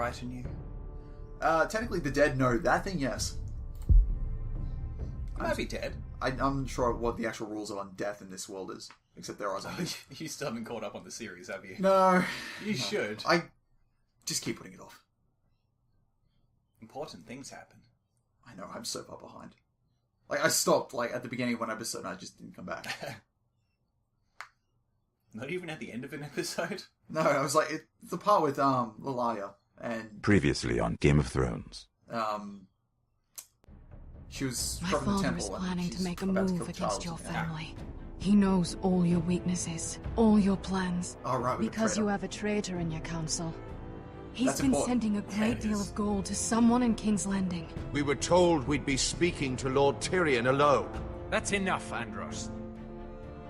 frighten you? Technically, the dead know that thing, yes. You might be dead. I'm not sure what the actual rules on death in this world is, except there are zombies. You still haven't caught up on the series, have you? No. You should. I just keep putting it off. Important things happen. I know, I'm so far behind. Like, I stopped, like, at the beginning of one episode and I just didn't come back. Not even at the end of an episode? No, I was like, it's the part with, Lilia and... Previously on Game of Thrones. She was My from the father temple. is and planning to she's make a about move kill against Charles. your family. He knows all your weaknesses, all your plans. Oh, right, with Because the you have a traitor in your council. He's That's been important. sending a great deal of gold to someone in King's Landing. We were told we'd be speaking to Lord Tyrion alone. That's enough, Andros.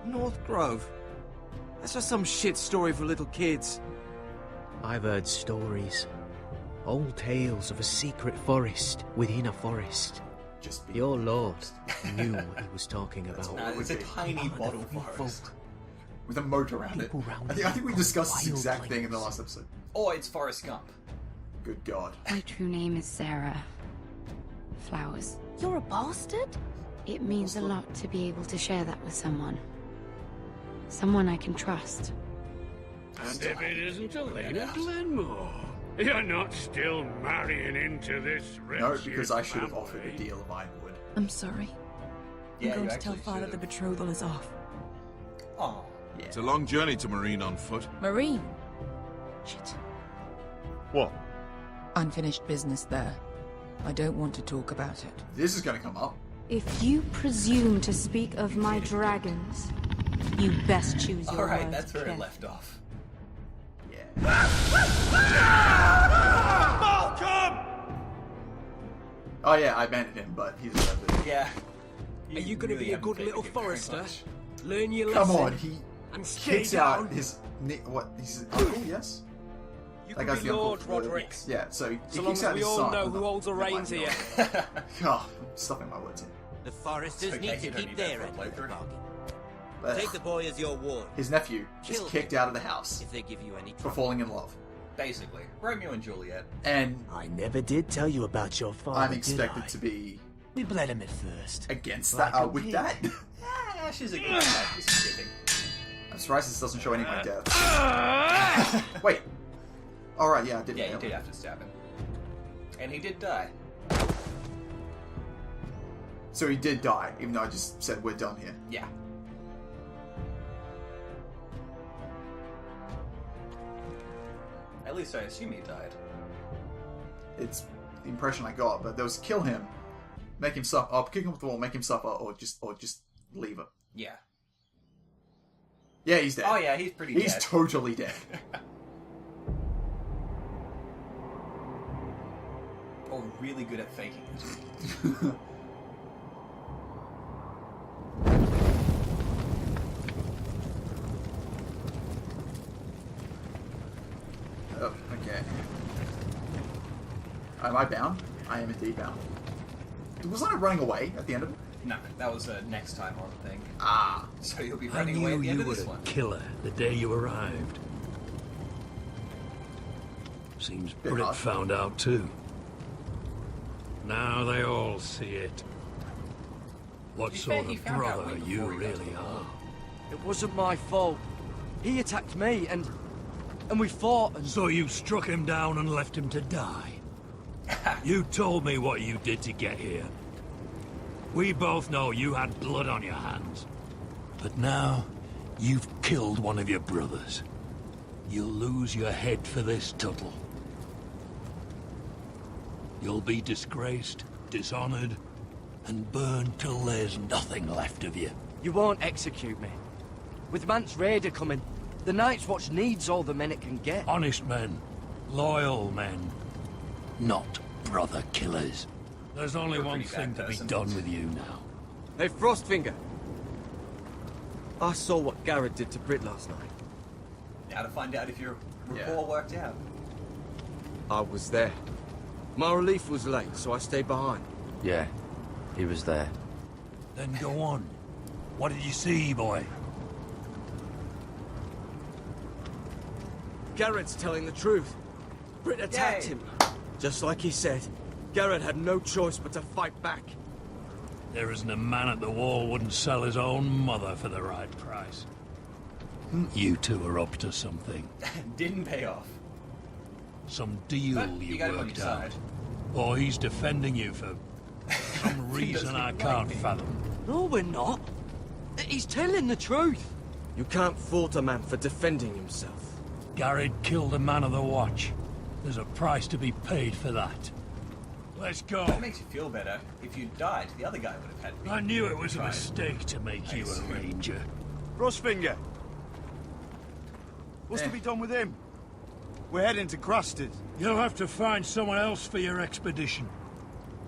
North Grove? That's just some shit story for little kids. I've heard stories. Old tales of a secret forest within a forest. Just be Your lord knew what he was talking about. It's a tiny bottle forest. with a moat around it. I think we discussed this exact thing in the last episode. Or it's Forrest Gump. Good God. My true name is Sarah Flowers. You're a bastard? It means a lot to be able to share that with someone. Someone I can trust. And if it isn't Elena Glenmore, you're not still marrying into this No, wretched because I should have family. offered a deal of ironwood. I'm sorry. Yeah, I'm going you to tell actually Father should've. the betrothal is off. Oh. Yeah. It's a long journey to Marine on foot. Marine? Shit. What? Unfinished business there. I don't want to talk about it. This is going to come up. If you presume to speak of my dragons, you best choose your Alright, words that's where it carefully. left off. Yeah. Malcolm! Oh yeah, I abandoned him, but he deserved it. Yeah. Are you going to really be a haven't good little favored him very forester? much. Learn your Come lesson. on, he and stay kicks down. out his his uncle. Yes. You That can guy's be the uncle. Lord Roderick. Yeah, so he So long kicks as out we his all son. know who holds the Never mind, reins here. God, I'm stuffing my words in. The foresters Okay, need you to don't keep need their that end for a of the playthrough. bargain. But Take the boy as your ward. his nephew is Kill kicked out of the house if they give you any for trouble. falling in love, Basically. Romeo and Juliet. and I never did tell you about your father, I'm did expected I? to be We bled him at first. against Like that. a With pig. that, Yeah, she's a good guy. She's forgiving. I'm surprised this doesn't show any of my deaths. Wait. All right, yeah, I did. Yeah, you did have to stab him. And he did die. So he did die, even though I just said we're done here. Yeah. At least I assume he died. It's the impression I got, but there was kill him, make him suffer, kick him off the wall, make him suffer, or just leave him. Yeah. Yeah, he's dead. Oh yeah, he's pretty He's dead. totally dead. Or really good at faking it. Oh, okay. Am I bound? I am indeed bound. Wasn't I running away at the end of it? No, that was a next time on thing. Ah. So you'll be I running away knew at the end you of were this a one. killer the day you arrived. Seems Brit hard. found out too. Now they all see it. What To be sort fair, he of found out brother way you before he got to really the are. wall. It wasn't my fault. He attacked me, and we fought, and... So you struck him down and left him to die? You told me what you did to get here. We both know you had blood on your hands. But now, you've killed one of your brothers. You'll lose your head for this, Tuttle. You'll be disgraced, dishonored, and burned till there's nothing left of you. You won't execute me. With Mance Raider coming, the Night's Watch needs all the men it can get. Honest men, loyal men, not brother killers. There's only You're a one pretty thing bad to be person. done with you now. Hey, Frostfinger. I saw what Garrett did to Brit last night. Now to find out if your rapport worked out. I was there. My relief was late, so I stayed behind. Yeah, he was there. Then go on. What did you see, boy? Garrett's telling the truth. Britt attacked him. Just like he said, Garrett had no choice but to fight back. There isn't a man at the wall wouldn't sell his own mother for the right price. You two are up to something. Didn't pay off. Some deal But you got him on worked your out. side. Or he's defending you for some reason I can't fathom. No, we're not. He's telling the truth. You can't fault a man for defending himself. Garrett killed a man of the watch. There's a price to be paid for that. Let's go. That makes you feel better. If you died, the other guy would have had to be. I knew it was a tried. mistake to make you a ranger. Frostfinger. What's to be done with him? We're heading to Crusters. You'll have to find someone else for your expedition.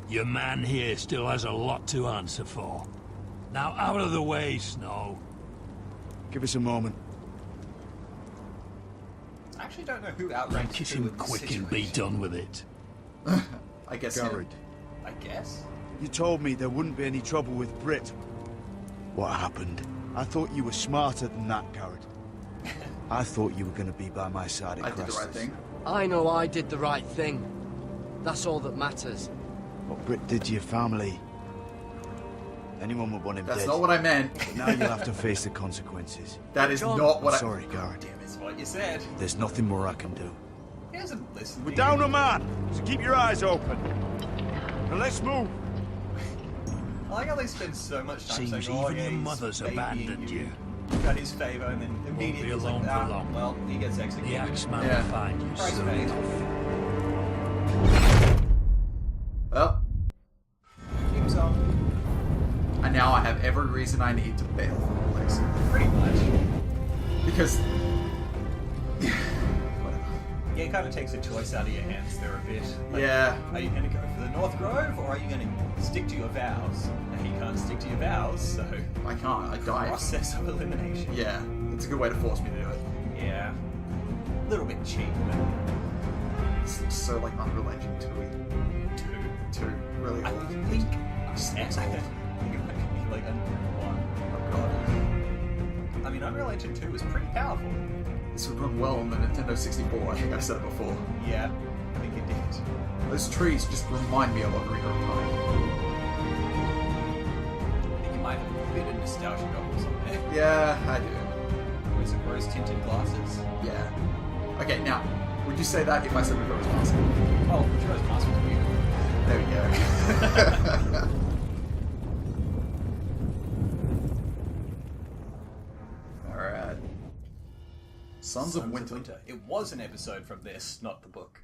Your man here still has a lot to answer for. Now out of the way, Snow. Give us a moment. I actually don't know who outranks Kiss who him in this quick and be situation. done with it. I guess Garrett, I guess. you told me there wouldn't be any trouble with Brit. What happened? I thought you were smarter than that, Garrett. I thought you were going to be by my side at I did the Crusters. right thing. I know I did the right thing. That's all that matters. What Brit did to your family. Anyone would want him That's dead. not what I meant. But now you'll have to face the consequences. That is not what I'm sorry, Garrett. It's what you said. There's nothing more I can do. He hasn't listened. We're down a man, so keep your eyes open. Now let's move. I like how they spend so much time Seems saying, oh, even yeah, your he's mother's babying abandoned you. Got his favour, and then immediately be he's alone like, for ah, long. well, he gets executed. The Axeman Yeah. will find you Price soon. paid. Well, Keeps on. and now I have every reason I need to bail from the place. Pretty much. Because... Yeah, it kind of takes a choice out of your hands there a bit. Like, Yeah. Are you going to go for the North Grove, or are you going to stick to your vows? And you can't stick to your vows, so... I can't, I die. Process of elimination. Yeah, it's a good way to force me to do it. Yeah. A little bit cheap, but... This looks so like Unreal Engine 2. Really I old. think... I think it might be like Unreal 1. Oh god. I mean, Unreal Engine 2 was pretty powerful. This would run well on the Nintendo 64, I think I said it before. Yeah, I think it did. Those trees just remind me of Ocarina of Time. I think you might have a bit of nostalgia goggles on there. Yeah, I do. With some rose-tinted glasses. Yeah. Okay, now, would you say that if I said Majora's Mask? Oh, Majora's Mask was beautiful. There we go. Alright. Sons of Winter. It was an episode from this, not the book.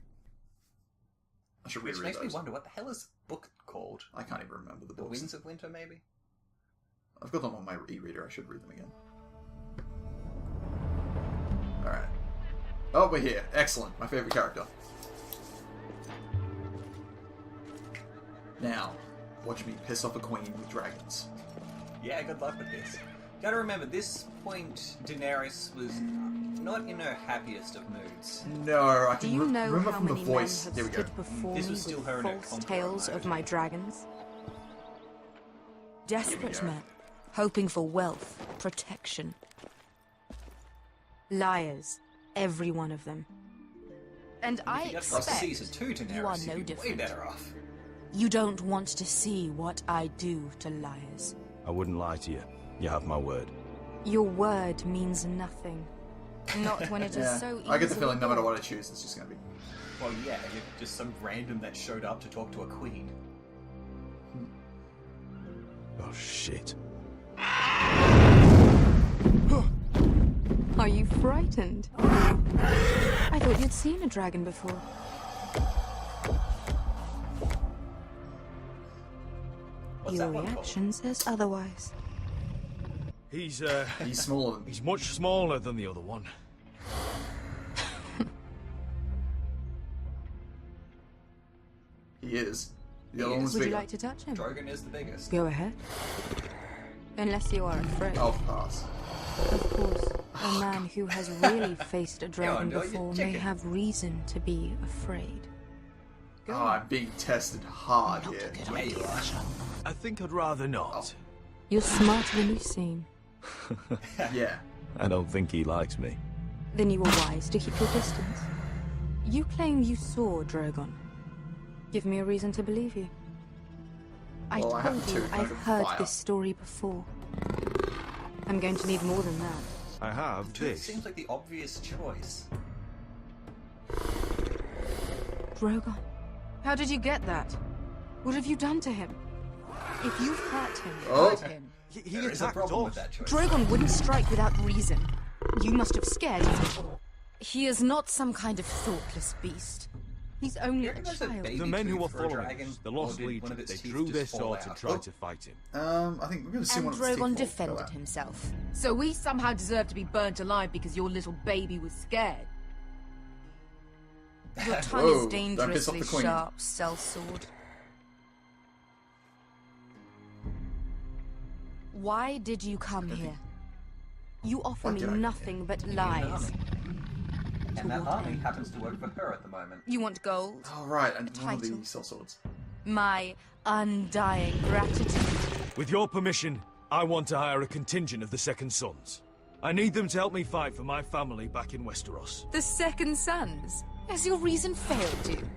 I should Which reread makes me those. wonder, what the hell is the book called? I can't even remember the The books. Winds of Winter, maybe? I've got them on my e-reader. I should read them again. Alright. Oh, we're here. Excellent. My favourite character. Now, watch me piss off a queen with dragons. Yeah, good luck with this. Gotta remember, this point, Daenerys was not in her happiest of moods. No, I Do can you know remember how from the many voice. men There have we go. stood before This me was still with her in her false conqueror tales mode. of my dragons? Desperate go. men, hoping for wealth, protection. Liars, every one of them. And I If you got past expect season 2 Daenerys, you are you'd no be way different. better off. You don't want to see what I do to liars. I wouldn't lie to you. You have my word. Your word means nothing. Not when it is Yeah. so easy. I get the feeling no matter what I choose, it's just going to be... Well, yeah, you're just some random that showed up to talk to a queen. Oh, shit. Are you frightened? I thought you'd seen a dragon before. What's Your that one called? reaction says otherwise. He's smaller than... He's much smaller than the other one. He is. The other one's Would you bigger. like to touch him? Drogon is the biggest. Go ahead. Unless you are afraid. I'll pass. Of course, a man who has really faced a dragon no, you before chicken. may have reason to be afraid. Oh, I'm being tested hard here. Yeah, you are. I think I'd rather not. You're smarter than you seem. Yeah. I don't think he likes me. Then you were wise to keep your distance. You claim you saw Drogon. Give me a reason to believe you. Well, I I have told you to I've heard fire. this story before. I'm going to need more than that. I have It this. seems like the obvious choice. Drogon, how did you get that? What have you done to him? If you've hurt him, Oh. He There is a attacked problem with us. that choice. Drogon wouldn't strike without reason. You must have scared him. He is not some kind of thoughtless beast. He's only a child. The men who were for a following dragon, us, the or Lost did one Legion, of its they teeth drew just their fall swords out? and tried to fight him. I think we're going to see And one of its teeth Drogon fall defended out. himself. So we somehow deserve to be burnt alive because your little baby was scared. Your tongue Whoa, is don't piss off dangerously the queen. sharp, sellsword. Why did you come here? You offer Why me did I- nothing but You need an lies. army. And that what army end? happens to work for her at the moment. You want gold? Oh, right, and one of title. the sellswords. My undying gratitude. With your permission, I want to hire a contingent of the Second Sons. I need them to help me fight for my family back in Westeros. The Second Sons? Has your reason failed you?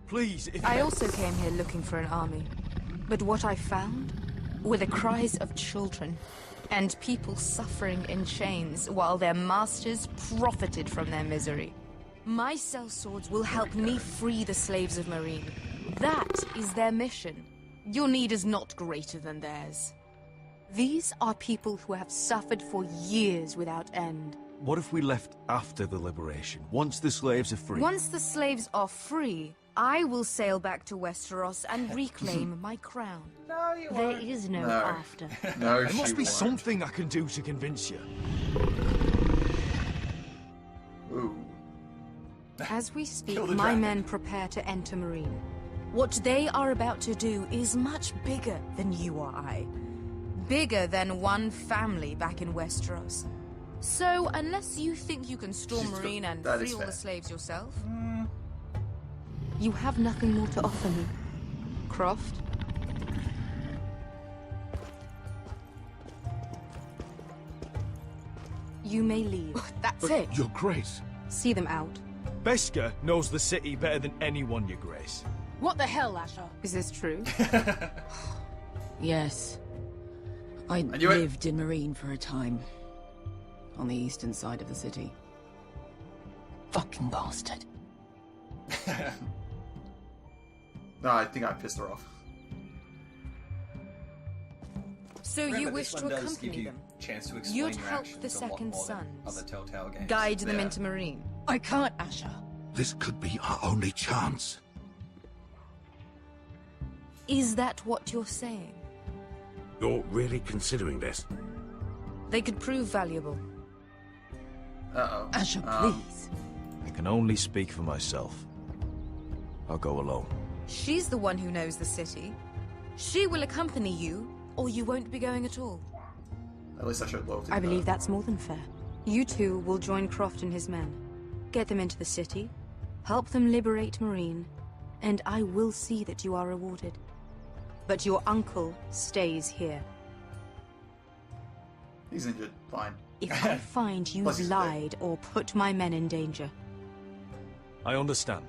Please, if I also came here looking for an army. But what I found were the cries of children and people suffering in chains while their masters profited from their misery. My sellswords will help me free the slaves of Meereen. That is their mission. Your need is not greater than theirs. These are people who have suffered for years without end. what if we left after the liberation, once the slaves are free? Once the slaves are free, I will sail back to Westeros and reclaim my crown. No, you There won't. is no No. after. No, There she must be won't. something I can do to convince you. Ooh. As we speak, Kill the my dragon. men prepare to enter Meereen. What they are about to do is much bigger than you or I. Bigger than one family back in Westeros. So, unless you think you can storm She's got- Meereen and that free is all fair. the slaves yourself, you have nothing more to offer me. Croft? You may leave. That's it. Your Grace. See them out. Beskar knows the city better than anyone, Your Grace. What the hell, Asher? Is this true? Yes. I knew it. lived in Meereen for a time. On the eastern side of the city. Fucking bastard. No, I think I pissed her off. So Remember, you this wish one to does give accompany you them? a chance to explain You'd your help actions the a lot Second more than Sons. other Telltale games. Guide them Yeah. into Meereen. I can't, Asher. This could be our only chance. Is that what you're saying? You're really considering this? They could prove valuable. Uh-oh. Asher, please. I can only speak for myself. I'll go alone. She's the one who knows the city. She will accompany you, or you won't be going at all. At least I showed loyalty. I to believe her. that's more than fair. You two will join Croft and his men. Get them into the city, help them liberate Meereen, and I will see that you are rewarded. But your uncle stays here. He's injured. Fine. If I find Plus you've he's lied or put my men in danger, I understand.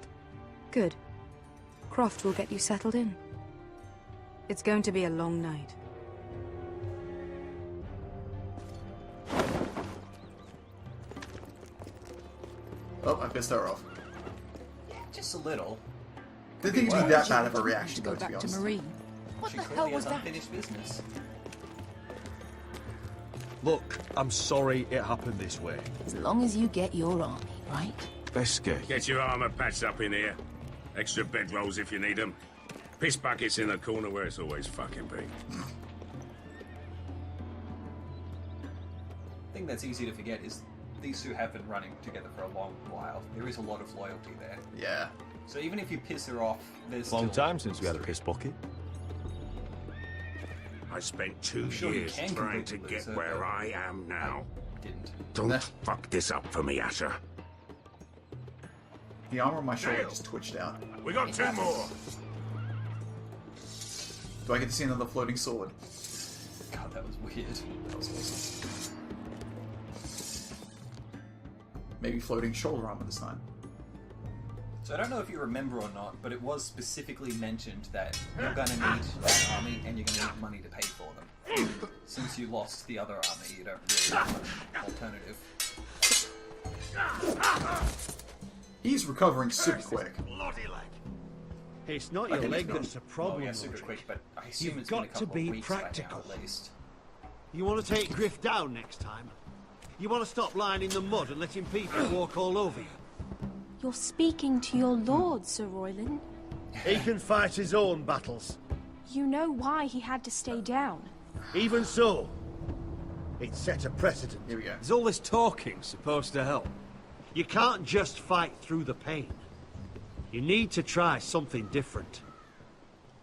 good. Croft will get you settled in. It's going to be a long night. Oh, I pissed her off. Just a little. Didn't think it'd be that bad of a reaction, Go though, to be back to honest. Meereen. What She the hell clearly was has that? unfinished business. Look, I'm sorry it happened this way. As long as you get your army, right? Beskar, Get your armor patched up in here. Extra bedrolls if you need them. Piss buckets in the corner where it's always fucking been. The thing that's easy to forget is these two have been running together for a long while. There is a lot of loyalty there. Yeah. So even if you piss her off, there's long still time since we had a piss bucket. I spent 2 I'm sure you years can trying to completely get lose it, where but I am now. Didn't. Don't Nah. fuck this up for me, Asher. The armor on my shoulder just twitched out. We got 2 more. Do I get to see another floating sword? God, that was weird. That was awesome. Maybe floating shoulder armor this time. So I don't know if you remember or not, but it was specifically mentioned that you're going to need that army and you're going to need money to pay for them. Since you lost the other army, you don't really have an alternative. He's recovering super quick. It's not your leg that's a problem. Oh yeah, super quick, but I assume You've it's been a got to couple of be weeks by now, practical. at least. You want to take Griff down next time? You want to stop lying in the mud and letting people walk all over you? You're speaking to your lord, Sir Royland. He can fight his own battles. You know why he had to stay down. Even so, it set a precedent. Here we go. Is all this talking supposed to help? You can't just fight through the pain. You need to try something different.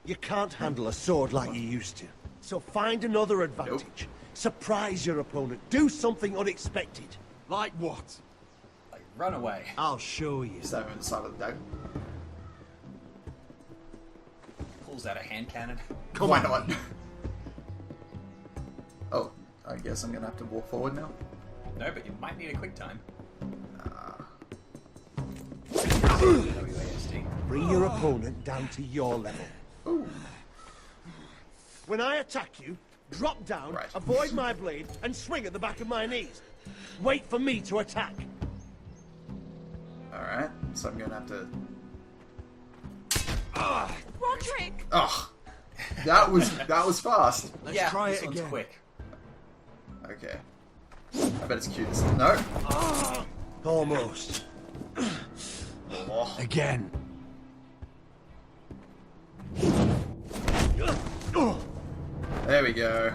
You can't handle a sword like you used to. So find another advantage. Nope. Surprise your opponent. Do something unexpected. Like what? Like, run away. I'll show you. Stab him in the side of the dagger. Pulls out a hand cannon. Why not? Oh, I guess I'm gonna have to walk forward now. No, but you might need a quick time. Bring your opponent down to your level. Ooh. When I attack you, drop down, avoid my blade, and swing at the back of my knees. Wait for me to attack. Alright, so I'm gonna have to... Roderick! Oh, that was fast. Let's try it again. Quick. Okay. I bet it's cute. No. Almost. Oh. Again. There we go.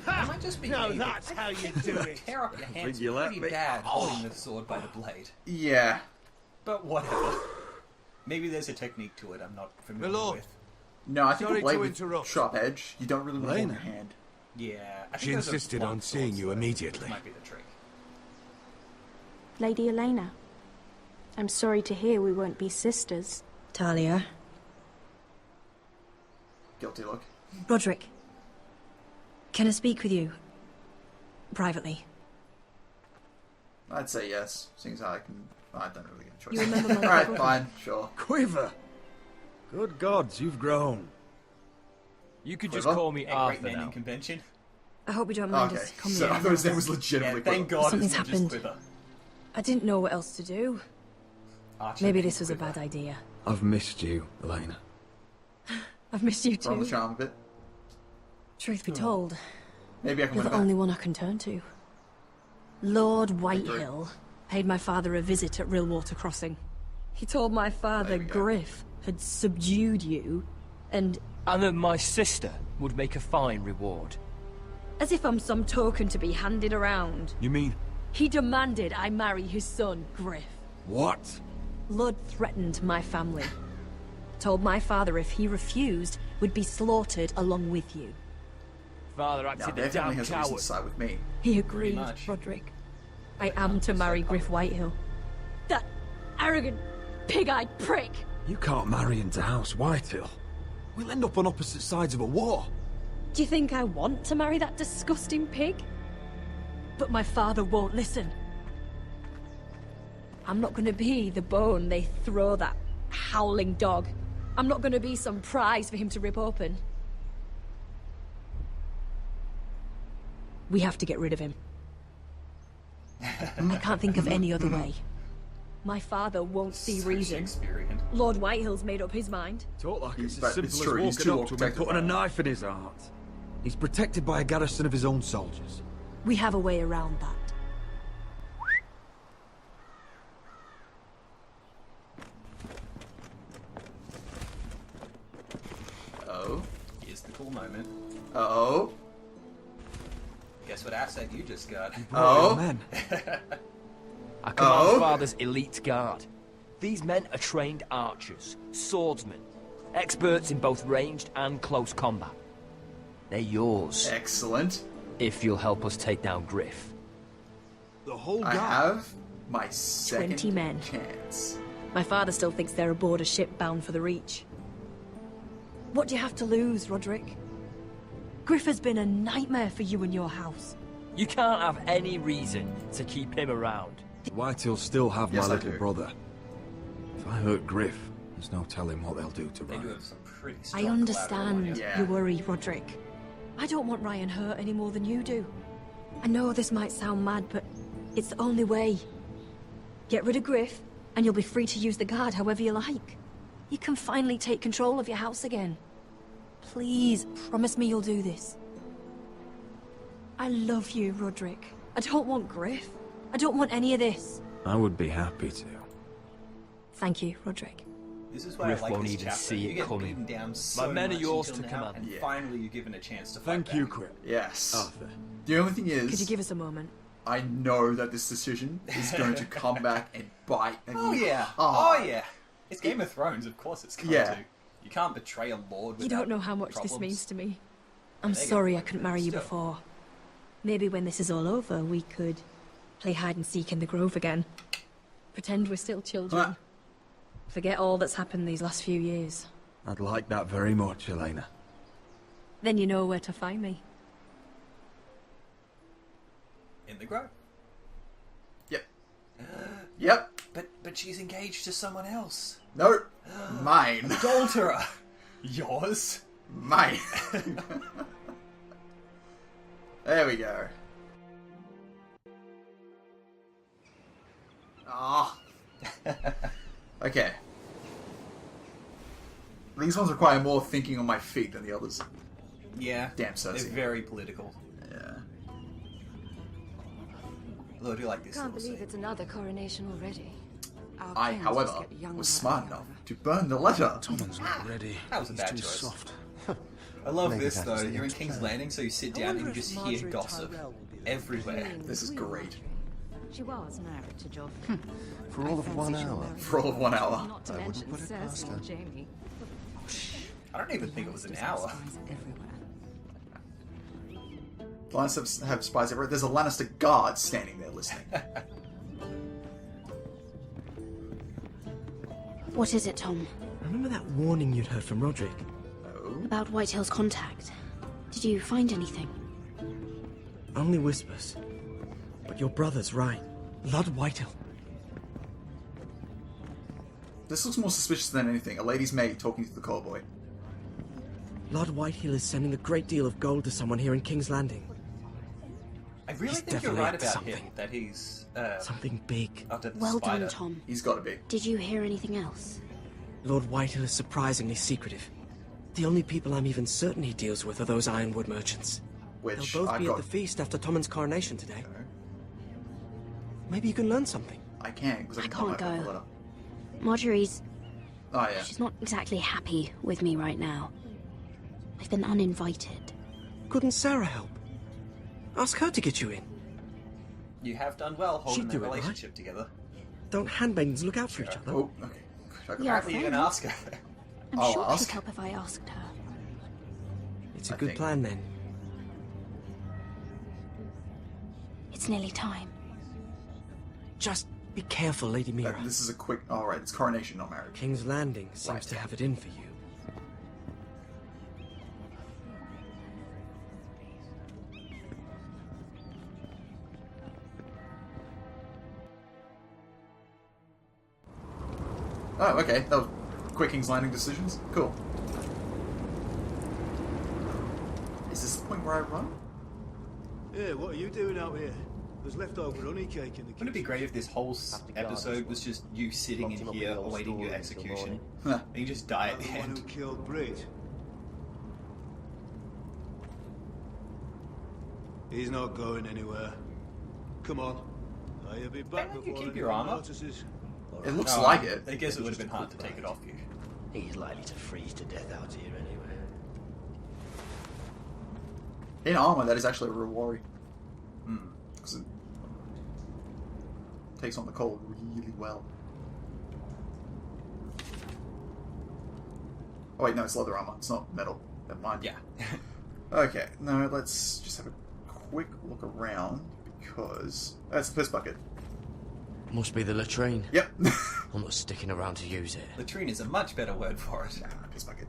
I might just be Now that's how you do it. Tear up your hands you let pretty me. bad holding the sword by the blade. Yeah. But whatever. Maybe there's a technique to it I'm not familiar with. No, I think Sorry a blade to with interrupt. sharp edge, you don't really want to hold your hand. Yeah. I She think those are insisted blunt on seeing swords, you so immediately. This might be the trick. Lady Elena, I'm sorry to hear we won't be sisters. Talia. Guilty look. Roderick. Can I speak with you? Privately. I'd say yes, seeing as how I don't really get a choice. You remember my Alright, brother? fine, sure. Quiver! Good gods, you've grown. You could just Quiver? call me Great Arthur naming now. convention. I hope you don't mind Okay, us coming so in I thought his now. name was legitimately Yeah, thank Quiver. God Something's it's not happened. just Quiver. I didn't know what else to do. Archer Maybe named this was a Quiver. bad idea. I've missed you, Elena. I've missed you On the too. charm a bit. Truth be told, Maybe I can you're win the it only back. one I can turn to. Lord Whitehill paid my father a visit at Rillwater Crossing. He told my father There we go. Griff had subdued you, and that my sister would make a fine reward. as if I'm some token to be handed around, You mean... he demanded I marry his son, Griff. what? Lord threatened my family. Told my father if he refused, would be slaughtered along with you. Father Now, acted their a family damn has a reason to coward. side with me. He agreed, much. Roderick. I am to marry Griff Whitehill. That arrogant, pig-eyed prick! You can't marry into House Whitehill. We'll end up on opposite sides of a war. Do you think I want to marry that disgusting pig? But my father won't listen. I'm not gonna be the bone they throw that howling dog. I'm not gonna be some prize for him to rip open. We have to get rid of him. I can't think of any other way. My father won't see So reason. Shakespearean. Lord Whitehill's made up his mind. Talk like it's But as simple it's as true, he's walking too up to him and protected putting a by it. knife in his heart. He's protected by a garrison of his own soldiers. We have a way around that. Oh. Here's the cool moment. Oh. Guess what asset you just got? Oh. Men. I command Oh. Father's elite guard. These men are trained archers, swordsmen, experts in both ranged and close combat. They're yours. Excellent. If you'll help us take down Griff. The whole I guy. have my second 20 men. chance. My father still thinks they're aboard a ship bound for the Reach. What do you have to lose, Roderick? Griff has been a nightmare for you and your house. You can't have any reason to keep him around. Whitehill'll still have Yes, my I little do. brother. If I hurt Griff, there's no telling what they'll do to They do Ryan. have some pretty I strong understand Yeah. your worry, Roderick. I don't want Ryan hurt any more than you do. I know this might sound mad, but it's the only way. Get rid of Griff, and you'll be free to use the guard however you like. You can finally take control of your house again. Please, promise me you'll do this. I love you, Roderick. I don't want Griff. I don't want any of this. I would be happy to. Thank you, Roderick. This is why Griff I like won't this even chapter. see You it get coming. beaten down so My men are much yours until to now, command. and Yeah. finally you're given a chance to fight Thank you, back. Quip. Yes. Arthur. The only thing is, Could you give us a moment? I know that this decision is going to come back and bite. And Oh yeah. hard. Oh yeah. It's Game of Thrones, of course it's going Yeah. to. You can't betray a lord You without don't know how much problems. this means to me. I'm There you sorry go. I couldn't marry you Still. before. Maybe when this is all over, we could play hide and seek in the grove again. Pretend we're still children. Forget all that's happened these last few years. I'd like that very much, Elena. Then you know where to find me. In the grove. Yep. Yep. But she's engaged to someone else. No. Mine. Adulterer. Yours? Mine. There we go. Ah. Okay. These ones require more thinking on my feet than the others. Yeah. Damn Cersei. They're very political. Yeah. Although I do like this Can't little believe scene. it's another coronation already. Our I, kings however, just get younger was by smart the enough to burn the letter. Tommen's not ready. That was a He's bad too choice. soft. I love Maybe this that though. was the You're in next King's plan. Landing, so you sit down and you just hear gossip everywhere. This is great. She was married to Joffrey. For all of 1 hour. For all of 1 hour. Not to I wouldn't mention put it past Cersei her. and Jamie. I don't even think it was an hour. The Lannisters have spies everywhere. There's a Lannister guard standing there listening. What is it, Tom? Remember that warning you'd heard from Roderick? About Whitehill's contact. Did you find anything? Only whispers. But your brother's right. Lord Whitehill. This looks more suspicious than anything. A lady's maid talking to the callboy. Lord Whitehill is sending a great deal of gold to someone here in King's Landing. I really He's think you're definitely right up to about something. him. That he's Something big. after the Well spider. done, Tom. He's got to be. Did you hear anything else? Lord Whitehill is surprisingly secretive. The only people I'm even certain he deals with are those ironwood merchants. Which They'll both I've be got. at the feast after Tommen's coronation today. Maybe you can learn something. I can because I I can can't find my go. letter. Marjorie's... Oh yeah. She's not exactly happy with me right now. I've been uninvited. Couldn't Sarah help? Ask her to get you in. You have done well holding She'd their do it, right? relationship together. Don't handmaidens look out for each other? Oh, okay. Apparently you can ask her. I'm I'll sure ask. she'd help if I asked her. It's a I good think. plan then. It's nearly time. Just be careful, Lady Mira. This is a quick. All right, it's coronation, not marriage. King's Landing seems Right. to have it in for you. Oh, okay. That was quick King's Landing decisions. Cool. Is this the point where I run? Yeah, what are you doing out here? There's leftover honey cake in the kitchen. Wouldn't it be great if this whole episode was just you sitting in here awaiting your execution? And you just die at the The one end. who killed Bridge. He's not going anywhere. Come on. I'll be back You before keep anyone your armor. notices. It looks Oh, like it. I guess it would have been hard to take it off you. He's likely to freeze to death out here anyway. In armor, that is actually a reward. Because it takes on the cold really well. Oh wait, no, it's leather armor. It's not metal. Never mind. Yeah. Okay, no, let's just have a quick look around because that's the piss bucket. Must be the latrine. Yep. I'm not sticking around to use it. Latrine is a much better word for it. Nah, piss bucket.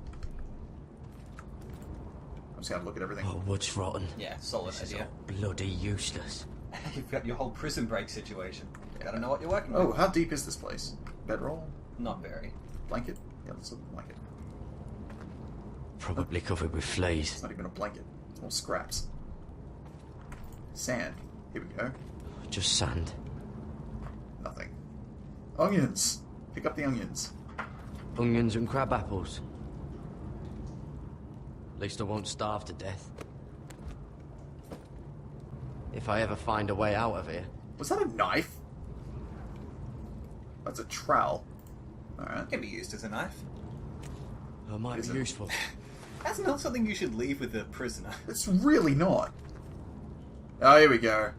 I'm just gonna look at everything. Oh, wood's rotten. Yeah, solid This is idea. all bloody useless. You've got your whole prison break situation. Gotta know what you're working Oh, with. how deep is this place? Bedroll? Not very. Blanket? Yeah, let's look at the blanket. Probably covered with fleas. It's not even a blanket. It's more scraps. Sand. Here we go. Just sand. Nothing. Onions! Pick up the onions. Onions and crab apples. At least I won't starve to death. If I ever find a way out of here. Was that a knife? That's a trowel. Alright. It can be used as a knife. It might be useful. That's not something you should leave with a prisoner. It's really not. Oh, here we go.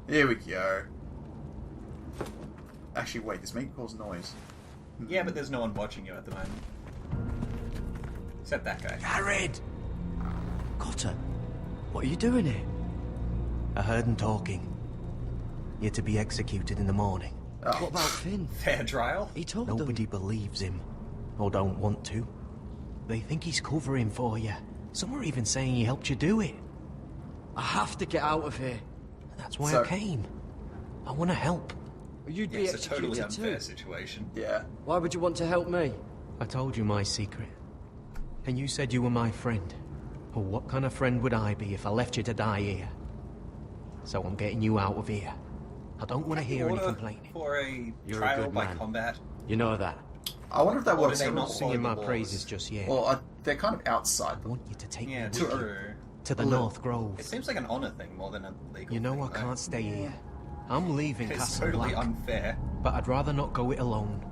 Here we go. Actually, wait, this may cause noise. Yeah, but there's no one watching you at the moment. Except that guy. Jared! Cotter, what are you doing here? I heard him talking. You're to be executed in the morning. Oh. What about Finn? Fair trial? He told Nobody believes him. Or don't want to. They think he's covering for you. Some are even saying he helped you do it. I have to get out of here. That's why I came. I want to help. You'd be It's a executed totally unfair too. situation. Yeah. Why would you want to help me? I told you my secret. And you said you were my friend. Well, what kind of friend would I be if I left you to die here? So I'm getting you out of here. I don't want to hear any complaining. For a You're a trial good by man. combat. You know that. I wonder if that Or works do they at not all. follow Singing the my laws? praises just yet. Well, they're kind of outside. I want you to take Yeah, me true. with you to the North Grove. It seems like an honor thing more than a legal You know thing, I though. can't stay here. I'm leaving It's Castle totally Black, unfair. but I'd rather not go it alone.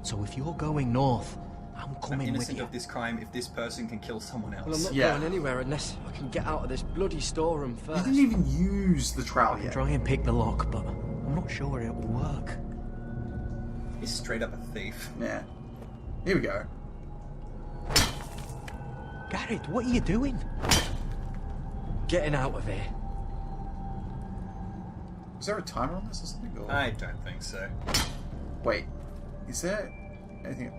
So if you're going north, I'm I'm coming with innocent you. of this crime if this person can kill someone else. Well, I'm not going anywhere unless I can get out of this bloody storeroom You first. didn't even use the trowel I can yet. try and pick the lock, but I'm not sure it'll work. He's straight up a thief. Yeah. Here we go. Garrett, what are you doing? Getting out of here. Is there a timer on this or something? Or... I don't think so. Wait. Is there anything...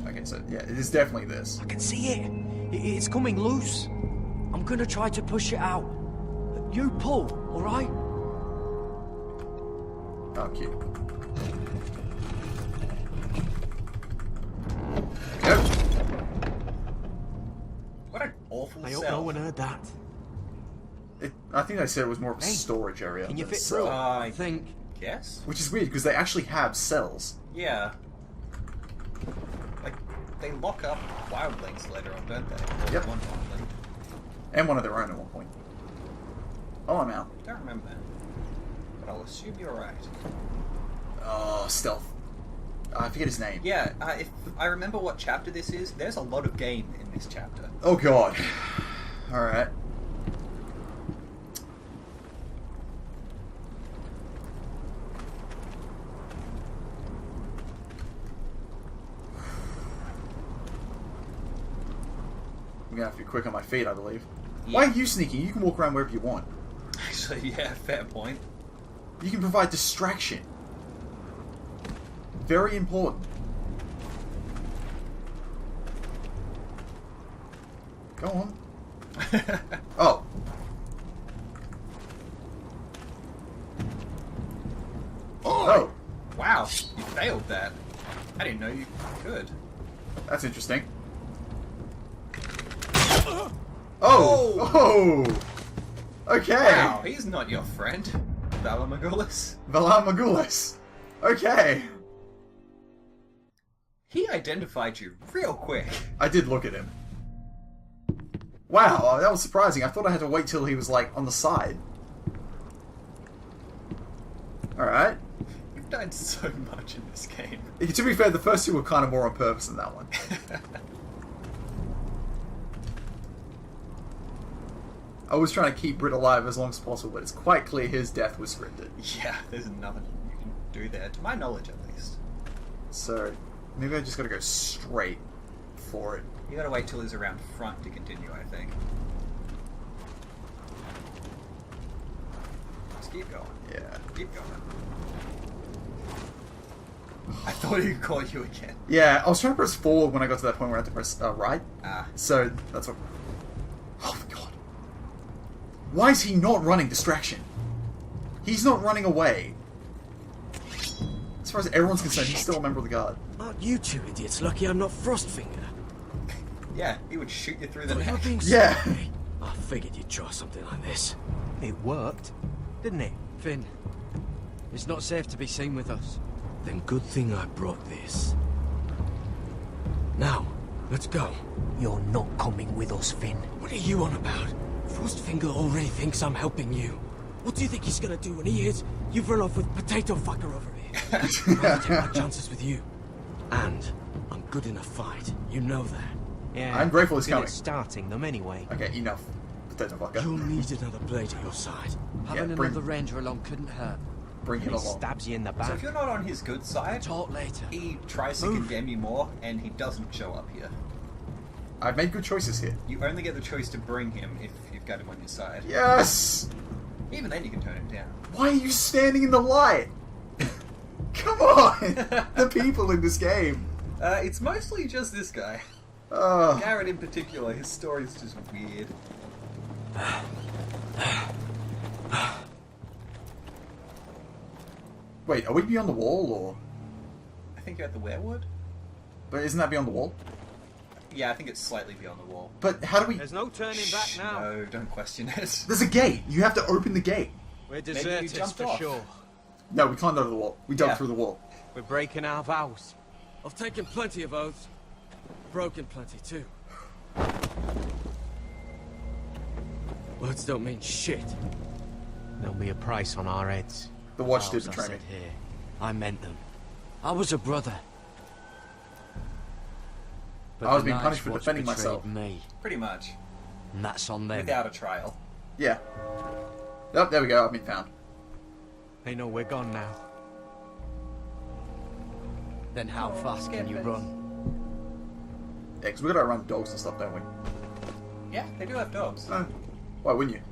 Okay, so yeah, it is definitely this. I can see it. It's coming loose. I'm gonna try to push it out. You pull, alright? Oh, cute. Go. What an awful I hope cell. no one heard that. I think they said it was more of a Hey, storage area. can you than a fit cell. through? I think. Yes? Which is weird because they actually have cells. Yeah. Like, they lock up wildlings later on, don't they? Or Yep. one wildling. And one of their own at one point. Oh, I'm out. Don't remember that. But I'll assume you're right. Oh, stealth. I forget his name. Yeah, if I remember what chapter this is, there's a lot of game in this chapter. Oh god. Alright. I'm gonna have to be quick on my feet, I believe. Yeah. Why are you sneaking? You can walk around wherever you want. Actually, yeah, fair point. You can provide distraction. Very important. Go on. Oh. Oh. Wow, you failed that. I didn't know you could. That's interesting. Oh! Oh! Okay! Wow, he's not your friend, Valamagulis. Valamagulis. Okay. He identified you real quick. I did look at him. Wow, that was surprising. I thought I had to wait till he was, like, on the side. Alright. You've died so much in this game. To be fair, the first two were kind of more on purpose than that one. I was trying to keep Britt alive as long as possible, but it's quite clear his death was scripted. Yeah, there's nothing you can do there, to my knowledge at least. So, maybe I just gotta go straight for it. You gotta wait till he's around front to continue, I think. Just keep going. Yeah. Keep going. I thought he caught you again. Yeah, I was trying to press forward when I got to that point where I had to press right. Ah. So, that's what... Oh my god. Why is he not running distraction? He's not running away. As far as everyone's concerned, he's still a member of the Guard. Aren't you two idiots lucky I'm not Frostfinger? Yeah, he would shoot you through the You're neck. being Yeah. silly. I figured you'd try something like this. It worked, didn't it? Finn, it's not safe to be seen with us. Then good thing I brought this. Now, let's go. You're not coming with us, Finn. What are you on about? Frostfinger already thinks I'm helping you. What do you think he's gonna do when he hears you've run off with Potato Fucker over here? I'd rather take my chances with you. And I'm good in a fight. You know that. Yeah, I'm grateful he's coming. Starting them anyway. Okay, enough. Potato Fucker. You'll need another blade at your side. Having bring- another ranger along couldn't hurt. Bring him He along. stabs you in the So back. if you're not on his good side, Talk later. he tries to condemn you more, and he doesn't show up here. I've made good choices here. You only get the choice to bring him if you've got him on your side. Yes! Even then, you can turn him down. Why are you standing in the light? Come on! The people in this game. It's mostly just this guy. Garrett in particular, his story's just weird. Wait, are we beyond the wall, or...? I think you're at the werewood? But isn't that beyond the wall? Yeah, I think it's slightly beyond the wall. But how do we... There's no turning back now. No, don't question it. There's a gate. You have to open the gate. We're Maybe you deserters jumped for off. sure. No, we climbed over the wall. We dug Yeah. through the wall. We're breaking our vows. I've taken plenty of oaths. Broken plenty, too. Words don't mean shit. There'll be a price on our heads. The watch did Vows I betray me. said here. I meant them. I was a brother. But I was the being Night's punished for Watch defending betrayed myself. Me. Pretty much. And that's on them. Without a trial. Yeah. Oh, there we go. I've been found. They know we're gone now. Then how fast can you run? Yeah, because we gotta run dogs and stuff, don't we? Yeah, they do have dogs. Why wouldn't you?